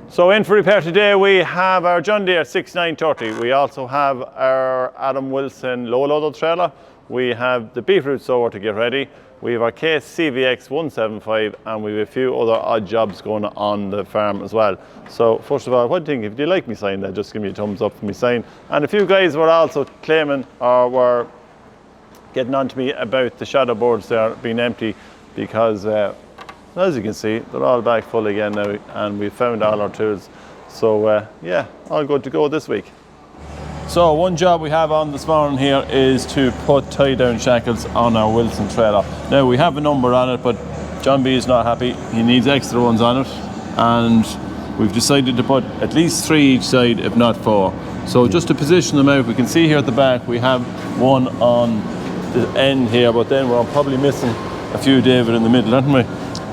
So in for repair today we have our John Deere 6930. We also have our Adam Wilson low loader trailer. We have the Beetroot sower to get ready. We have our Case CVX 175 and we have a few other odd jobs going on the farm as well. So first of all, what do you think? If you like me sign that, just give me a thumbs up for me sign. And a few guys were also claiming or were getting on to me about the shadow boards there being empty because as you can see, they're all back full again now and we found all our tools. So yeah, all good to go this week. So one job we have on this morning here is to put tie down shackles on our Wilson trailer. Now we have a number on it, but John B is not happy. He needs extra ones on it and we've decided to put at least 3 each side, if not 4. So just to position them out, we can see here at the back we have one on the end here, but then we're probably missing a few, David, in the middle, aren't we?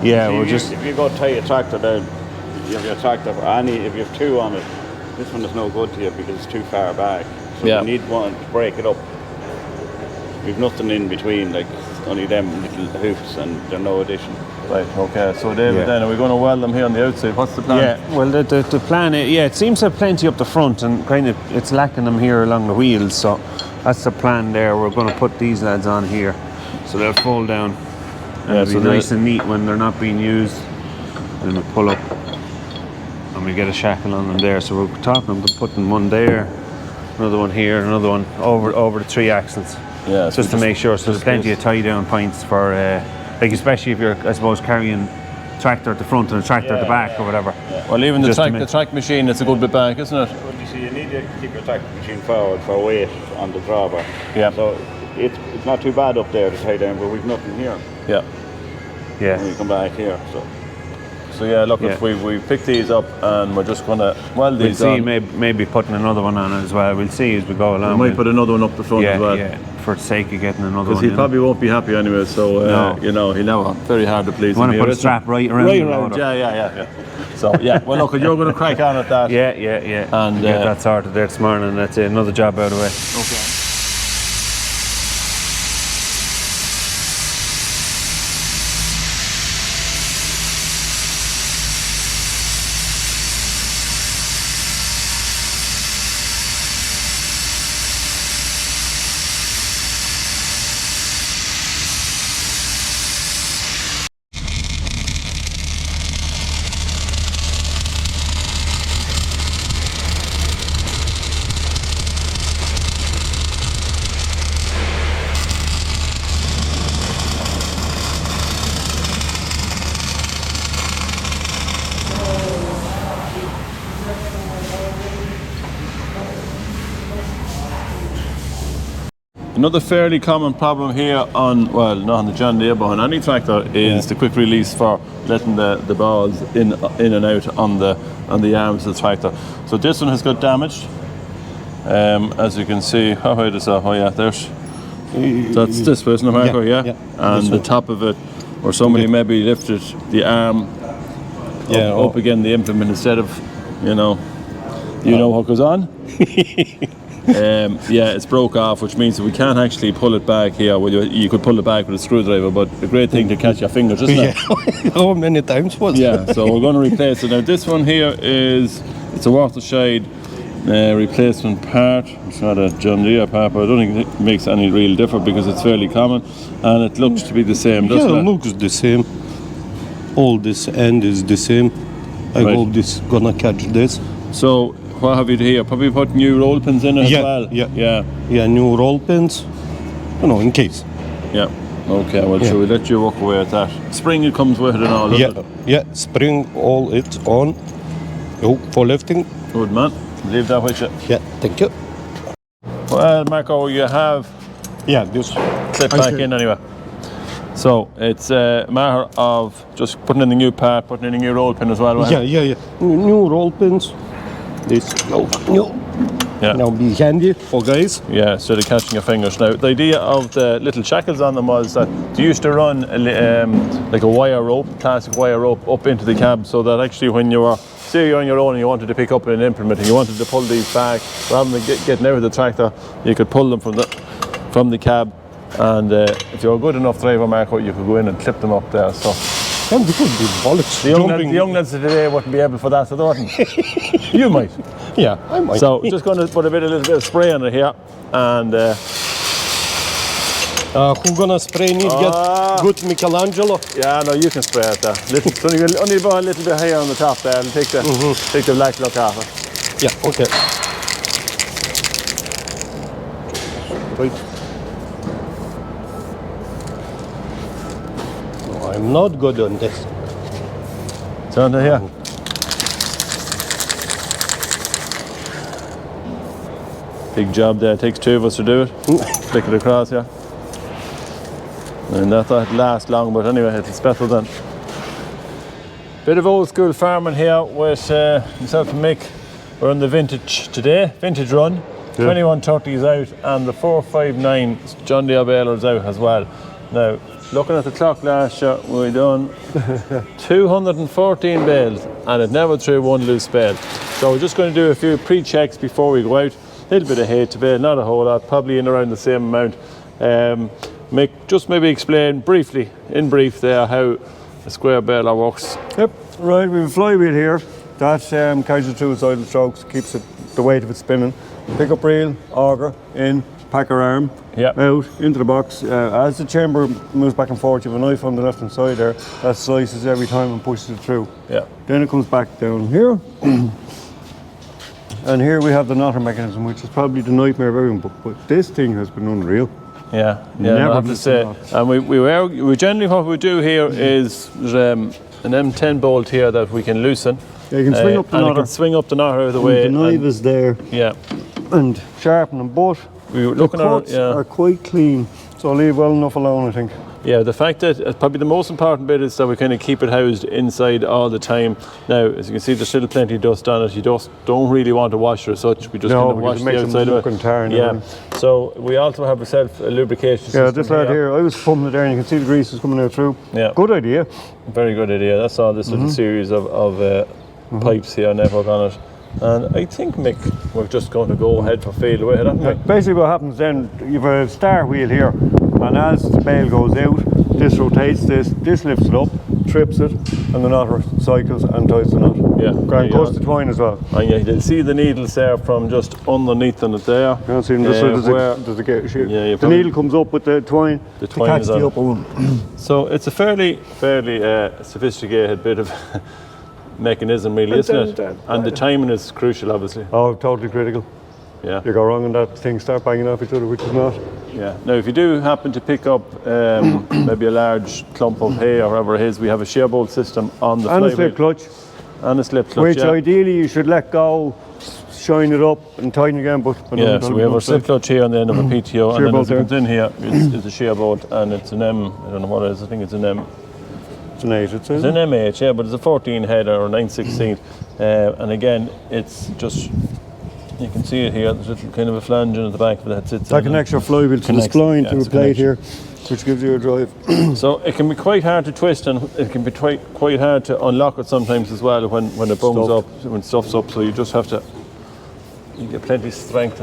Yeah, if you go tie a tractor down, you have your tractor, if you have 2 on it, this one is no good to you because it's too far back. So you need one to break it up. We've nothing in between, like only them little hoops, and they're no addition. Right, okay, so David, then are we going to weld them here on the outside? What's the plan? Yeah, well the plan, it seems to have plenty up the front and kind of it's lacking them here along the wheels, so that's the plan there. We're going to put these lads on here so they'll fold down. And it'll be nice and neat when they're not being used. And we pull up and we get a shackle on them there. So we're talking about putting one there, another one here, another one over the 3 axles. Yeah, just to make sure so there's plenty of tie down points for like especially if you're, I suppose, carrying tractor at the front and a tractor at the back or whatever. Yeah. Well, even the track machine, it's a good bit back, isn't it? Well, you see, you need to keep your tractor machine forward for weight on the drawbar. Yeah. So it's not too bad up there to tie down, but we've nothing here. Yeah. Yeah. When we come back here, so yeah, look, if we pick these up and we're just going to weld these on. We'll see, maybe putting another one on as well. We'll see as we go along. We might put another one up the front as well. Yeah, for the sake of getting another one. Because he probably won't be happy anyway, so, you know, he'll have very hard to please. You want to put a strap right around the motor. Yeah. So, yeah, well, look, you're going to crack on at that. Yeah. And get that sorted there this morning, and that's another job out of the way. Okay. Another fairly common problem here on, well, not on the John Deere, but on any tractor is the quick release for letting the balls in and out on the arms of the tractor. So this one has got damaged, as you can see. How high is that? Oh yeah, that's this way, isn't it, Marco? Yeah. And the top of it, or somebody maybe lifted the arm up again the implement instead of, you know what goes on. It's broke off, which means that we can't actually pull it back here. Well, you could pull it back with a screwdriver, but a great thing to catch your fingers, isn't it? Oh, many times once. Yeah, so we're going to replace it. Now this one here it's a watershed replacement part. It's not a John Deere part, but I don't think it makes any real difference because it's fairly common and it looks to be the same, doesn't it? Yeah, it looks the same. All this end is the same. I hope this gonna catch this. So what have you here? Probably put new roll pins in it as well? Yeah, new roll pins, in case. Yeah, okay, well, shall we let you walk away at that? Spring it comes with it and all, doesn't it? Yeah, spring, all it's on. For lifting. Good man, leave that with you. Yeah, thank you. Well, Marco, you have... Yeah, this... Sit back in anyway. So, it's a matter of just putting in the new part, putting in a new roll pin as well, right? Yeah. New roll pins. This now be handy for guys. Yeah, instead of catching your fingers. Now, the idea of the little shackles on them was that they used to run like a wire rope, plastic wire rope, up into the cab, so that actually when you were, say you're on your own and you wanted to pick up an implement and you wanted to pull these back, rather than getting out of the tractor, you could pull them from the cab. And if you're a good enough driver, Marco, you could go in and clip them up there. So And we could be bollocks. The young lads today wouldn't be able for that, so they wouldn't. You might. Yeah, I might. So just going to put a little bit of spray on it here, and who's gonna spray me? Get good Michelangelo. yeah, no, you can spray it there. It's only about a little bit higher on the top there. It'll take the black look off it. Yeah, okay. Right. No, I'm not good on this. It's under here. Big job there. It takes two of us to do it. Flick it across here. And that thought it'd last long, but anyway, it's better than. Bit of old school farming here with myself and Mick. We're on the vintage today, vintage run. 2130 is out, and the 459 John Deere baler is out as well. Now, looking at the clock last year, we done 214 bales, and it never threw one loose bale. So we're just going to do a few pre-checks before we go out. A little bit of hay to bale, not a whole lot, probably in around the same amount. Mick, just maybe explain briefly, in brief there, how a square baler works. Yep, right, we have a flywheel here. That carries it through its idle strokes, keeps it the weight of it spinning. Pick up reel, auger, in, packer arm, Yep. out, into the box. As the chamber moves back and forth, you have a knife on the left hand side there, that slices every time and pushes it through. Yeah. Then it comes back down here. And here we have the knotter mechanism, which is probably the nightmare of everyone, but this thing has been unreal. Yeah, Never I have to missed say. a knot. And we generally what we do here is an M10 bolt here that we can loosen. Yeah, you can swing up the and knotter. you can swing up the knotter out of the way. The knife and- is there, Yeah. and sharpen them, but We were the looking at cuts it, yeah. are quite clean, so I'll leave well enough alone, I think. Yeah, the fact that probably the most important bit is that we kind of keep it housed inside all the time. Now, as you can see, there's still plenty of dust on it. You just don't really want to wash it as such. We just No, kind of because wash it the makes them outside of look it. and tar and Yeah. everything. So we also have a lubrication Yeah, system this lad here, I was pumping it there and you can see the grease is coming out through. Yeah. Good idea. Very good idea. That's all this little series of pipes here, network on it. And I think, Mick, we're just going to go ahead for field away, haven't we? Basically what happens then, you have a star wheel here, and as the bale goes out, this rotates this lifts it up, trips it, and the knotter cycles and ties the knot. Yeah. And goes to twine as well. And you'll see the needles there from just underneath on it there. You can't see them this side, there's a gate here. Yeah, you the needle comes up with the twine The to twine catch is on the it. upper one. So it's a fairly sophisticated bit of mechanism, really, isn't it? And the timing is crucial, obviously. Oh, totally critical. Yeah. You go wrong and that thing start banging off each other, which is not. Yeah. Now, if you do happen to pick up maybe a large clump of hay or whatever it is, we have a shear bolt system on the And a flywheel. slip clutch, And a slip clutch. which Yeah. ideally you should let go, shine it up and tighten again, but Yeah, so we have our slip clutch here on the end of a PTO, and Shear then bolt as it there. comes in here, it's a shear bolt, and it's an M, I don't know what it is, I think it's an M. It's an 8, it says. It's an MH, yeah, but it's a 14 header or 9/16. And again, it's just, you can see it here, there's a little kind of a flange in at the back of that sits It's like in an it. extra flywheel to the Connects- spline yeah, to a it's a plate connection. here, which gives you a drive. So it can be quite hard to twist, and it can be quite hard to unlock it sometimes as well when it bungs Stuff. up, when stuff's up, so you just have to, you get plenty of strength.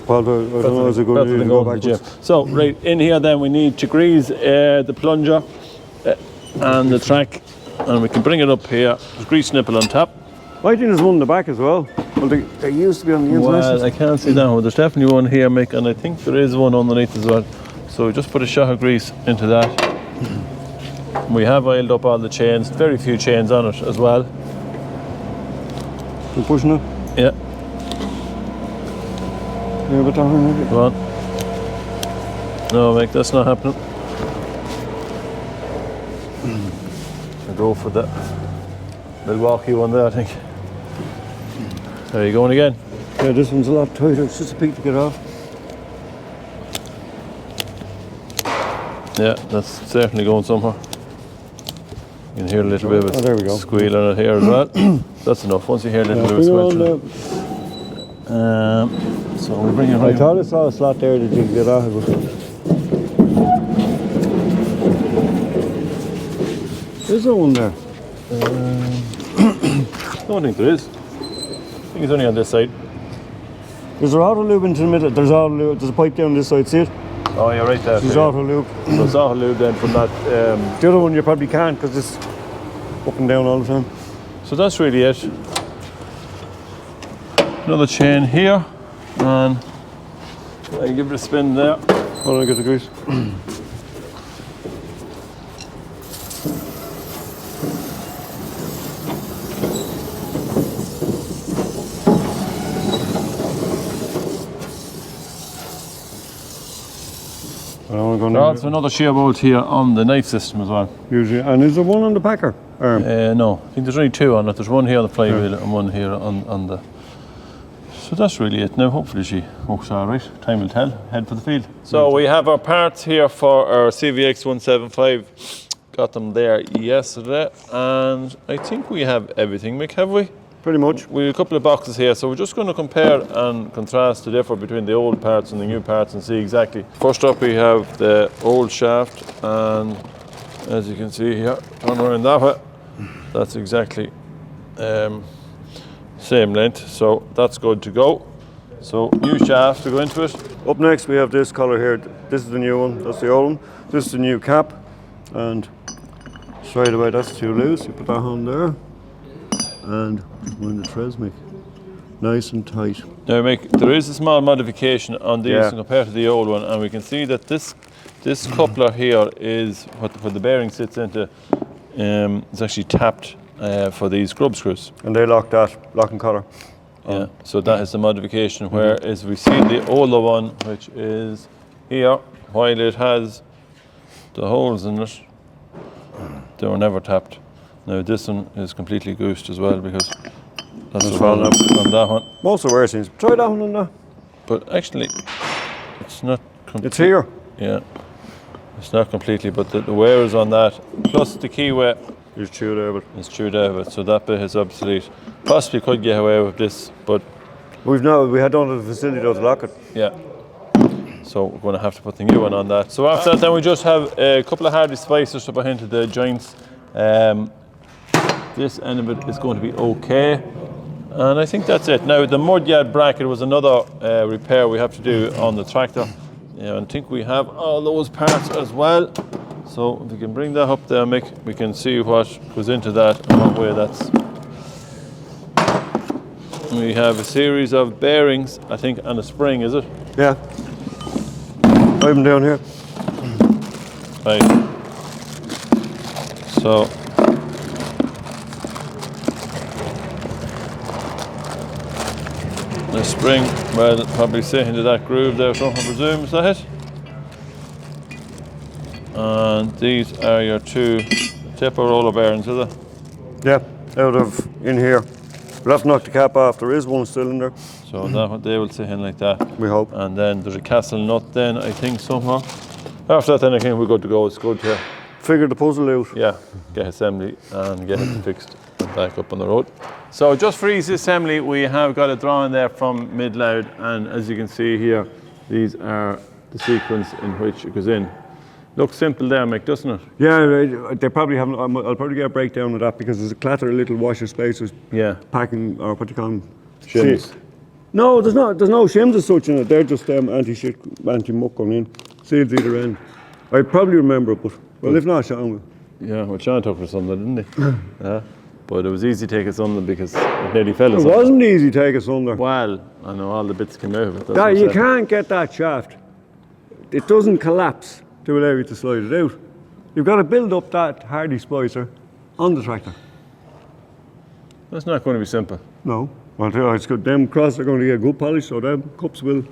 Well, I don't know, it's a good Better idea to than go going to the backwards. gym. So right in here then we need to grease the plunger and the track, and we can bring it up here. There's grease nipple on top. I think there's one in the back as well. Well, they used to be on the Well, international. I can't see that one. There's definitely one here, Mick, and I think there is one underneath as well. So we just put a shot of grease into that. We have oiled up all the chains, very few chains on it as well. You pushing it? Yeah, Yeah, but don't. go on. No, Mick, that's not happening. I'll go for the Milwaukee one there, I think. There you going again. Yeah, this one's a lot tighter. It's just a peak to get off. Yeah, that's certainly going somewhere. You can hear a little bit of Oh, there we go. a squeal on it here as well. That's enough. Once you hear a little bit of a squeal. So we'll bring it I right. thought I saw a slot there that you could get off of. There's no one there. I don't think there is. I think it's only on this side. There's a auto lube into the middle. There's a pipe down this side. See it? Oh, you're right there. This is auto lube. So it's auto lube then from that. The other one you probably can't because it's up and down all the time. So that's really it. Another chain here, and I can give it a spin there. Hold on, I get the grease. There's also another shear bolt here on the knife system as well. Usually, and is there one on the packer arm? No, I think there's only two on it. There's one here on the flywheel and one here on the. So that's really it. Now hopefully she works all right. Time will tell. Head for the field. So we have our parts here for our CVX 175. Got them there yesterday, and I think we have everything, Mick, have we? Pretty much. We have a couple of boxes here, so we're just going to compare and contrast the difference between the old parts and the new parts and see exactly. First up we have the old shaft, and as you can see here, turn around that way, that's exactly same length, so that's good to go. So new shaft to go into it. Up next we have this colour here. This is the new one, that's the old one. This is the new cap, and straight away that's too loose. You put that on there, and just mind the threads, Mick. Nice and tight. Now, Mick, there is a small modification on these compared to the old one, and we can see that this coupler here is what the bearing sits into. It's actually tapped for these grub screws. And they lock and collar. Yeah, so that is the modification, whereas we see the older one, which is here, while it has the holes in it, they were never tapped. Now this one is completely goosed as well because that's the one on that one. Most of the wear seems. Try that one on that. But actually, it's not completely. It's here. Yeah, it's not completely, but the wear is on that. Plus the keyway is chewed out of it. It's chewed out of it, so that bit is obsolete. Possibly could get away with this, but we had done the facility though to lock it. Yeah. So we're going to have to put the new one on that. So after that, then we just have a couple of hardy spicers to put into the joints. This end of it is going to be okay, and I think that's it. Now the mudguard bracket was another repair we have to do on the tractor. And I think we have all those parts as well. So if we can bring that up there, Mick, we can see what goes into that and what way that's. We have a series of bearings, I think, and a spring, is it? Yeah. I have them down here. Right. So the spring, well, probably sit into that groove there, so I presume, is that it? And these are your two tipper roller bearings, is it? Yeah, out of in here. We'll have to knock the cap off. There is one still in there. So that they will sit in like that. We hope. And then there's a castle nut then, I think, somewhere. After that, then I think we're good to go. It's good to figure the puzzle out. Yeah, get assembly and get it fixed and back up on the road. So just for easy assembly, we have got a drawing there from Mid-Loud, and as you can see here, these are the sequence in which it goes in. Looks simple there, Mick, doesn't it? Yeah, they probably haven't. I'll probably get a breakdown of that because there's a clatter of little washer spacers. Yeah. Packing, or what do you call them? Shims. No, there's no shims as such in it. They're just anti-muck going in. Seals either end. I probably remember it, but well, if not, Sean will. Yeah, well, Sean took us something, didn't he? Yeah. But it was easy to take us under because it nearly fell us. It wasn't easy to take us under. Well, I know all the bits came out of it. That, you can't get that shaft. It doesn't collapse to allow you to slide it out. You've got to build up that hardy splicer on the tractor. That's not going to be simple. No. Well, it's good. Them crosses are going to get good polish, so them cups will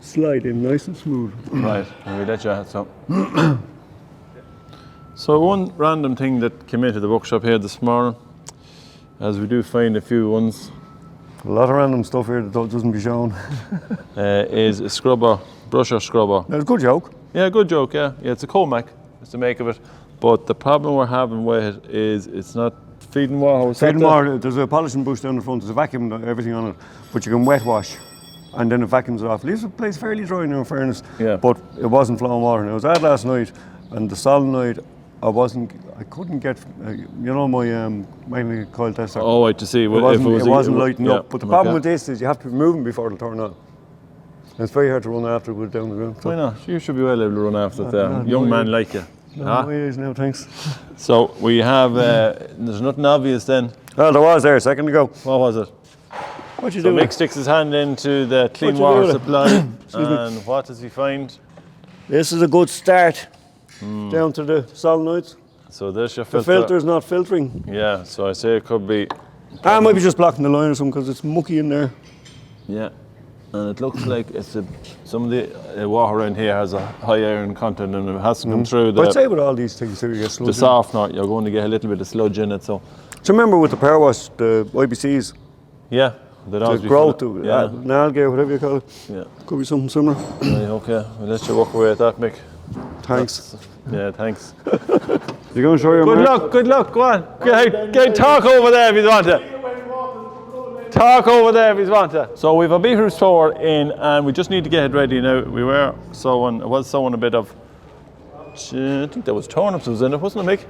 slide in nice and smooth. Right, and we let you have some. So one random thing that came into the workshop here this morning, as we do find a few ones. A lot of random stuff here that doesn't be shown. Is a scrubber, brusher scrubber. That's a good joke. Yeah, good joke, yeah. Yeah, it's a Comac, it's the make of it. But the problem we're having with it is it's not feeding water. Feeding water, there's a polishing bush down the front, there's a vacuum, everything on it, but you can wet wash and then it vacuums it off. Leaves the place fairly dry now, in fairness, yeah. But it wasn't flowing water. And I was out last night and the solenoid, I couldn't get, you know, my magnetic coil tester. Oh, right, to see. It wasn't lighting up. But the problem with this is you have to be moving before it'll turn on. It's very hard to run after with down the ground. Why not? You should be well able to run after it there. Young man like you. No ways now, thanks. So we have, there's nothing obvious then. Oh, there was there a second ago. What was it? What you So doing? Mick sticks his hand into the clean What you water doing? supply, and what does he find? This is a good start. Down to the solenoids. So there's your The filter. filter's not filtering. Yeah, so I say it could be, I might be just blocking the line or something because it's mucky in there. yeah. And it looks like it's some of the water around here has a high iron content and it has to come through But I'd say the with all these things, you get sludge. the softener. You're going to get a little bit of sludge in it. So So remember with the power wash, the IBCs, yeah, they'd the always be growth, full of- the algae, whatever you call it. yeah. Could be something similar. Right, okay, we'll let you walk away at that, Mick. Thanks. Yeah, thanks. You going to show your Good mark? luck, good luck. Go on. Go talk over there if you want to. Talk over there if you want to. So we've a beetroot sower in, and we just need to get it ready now. We were sowing. I was sowing a bit of. I think there was turnips was in it, wasn't it, Mick?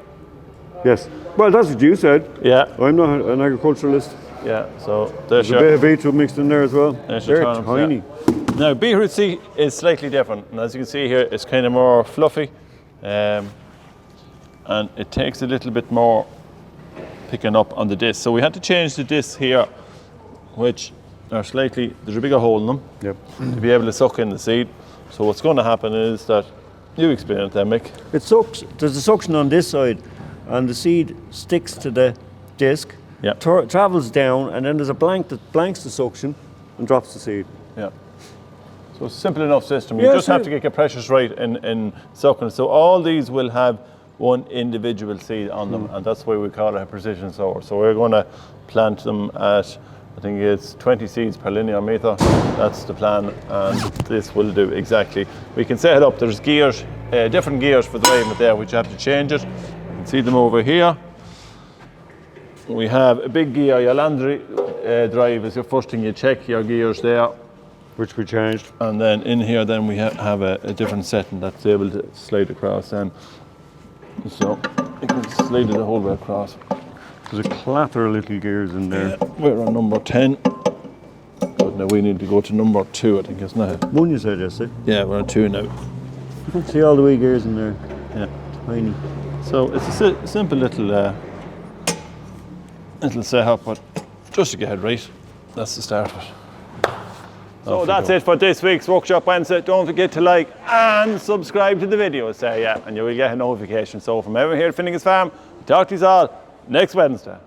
Yes. Well, that's what you said. Yeah, I'm not an agriculturalist. yeah. So there's There's a bit your. of beetroot mixed in there as well. There's your They're turnips, tiny. Now beetroot seed is slightly different, and as you can see here, it's kind of more fluffy, and it takes a little bit more picking up on the disc. So we had to change the discs here, which are slightly, there's a bigger hole in them Yep. to be able to suck in the seed. So what's going to happen is that, you explain it then, Mick. It sucks. There's a suction on this side, and the seed sticks to the disc, Yeah. travels down, and then there's a blank that blanks the suction and drops the seed. Yeah. So it's a simple enough system. You Yeah, just have sure. to get your pressures right in sucking. So all these will have one individual seed on them, and that's why we call it a precision sower. So we're going to plant them at, I think it's 20 seeds per linear meter. That's the plan, and this will do exactly. We can set it up. There's gears, different gears for driving it there, which you have to change it. You can see them over here. We have a big gear. Your landry drive is the first thing you check your gears there. Which we changed. And then in here, then we have a different setting that's able to slide across. Then, so you can slide it the whole way across. There's a clatter of little gears in there. We're on number 10. But now we need to go to number 2, I think, isn't it? One you said yesterday. Yeah, we're on 2 now. You can see all the wee gears in there. Yeah. Tiny. So it's a simple little setup, but just to get it right, that's the start of it. So that's it for this week's Workshop Wednesday. Don't forget to like and subscribe to the video, and you will get a notification. So from everyone here at Finnegan's Farm, talk to you all next Wednesday.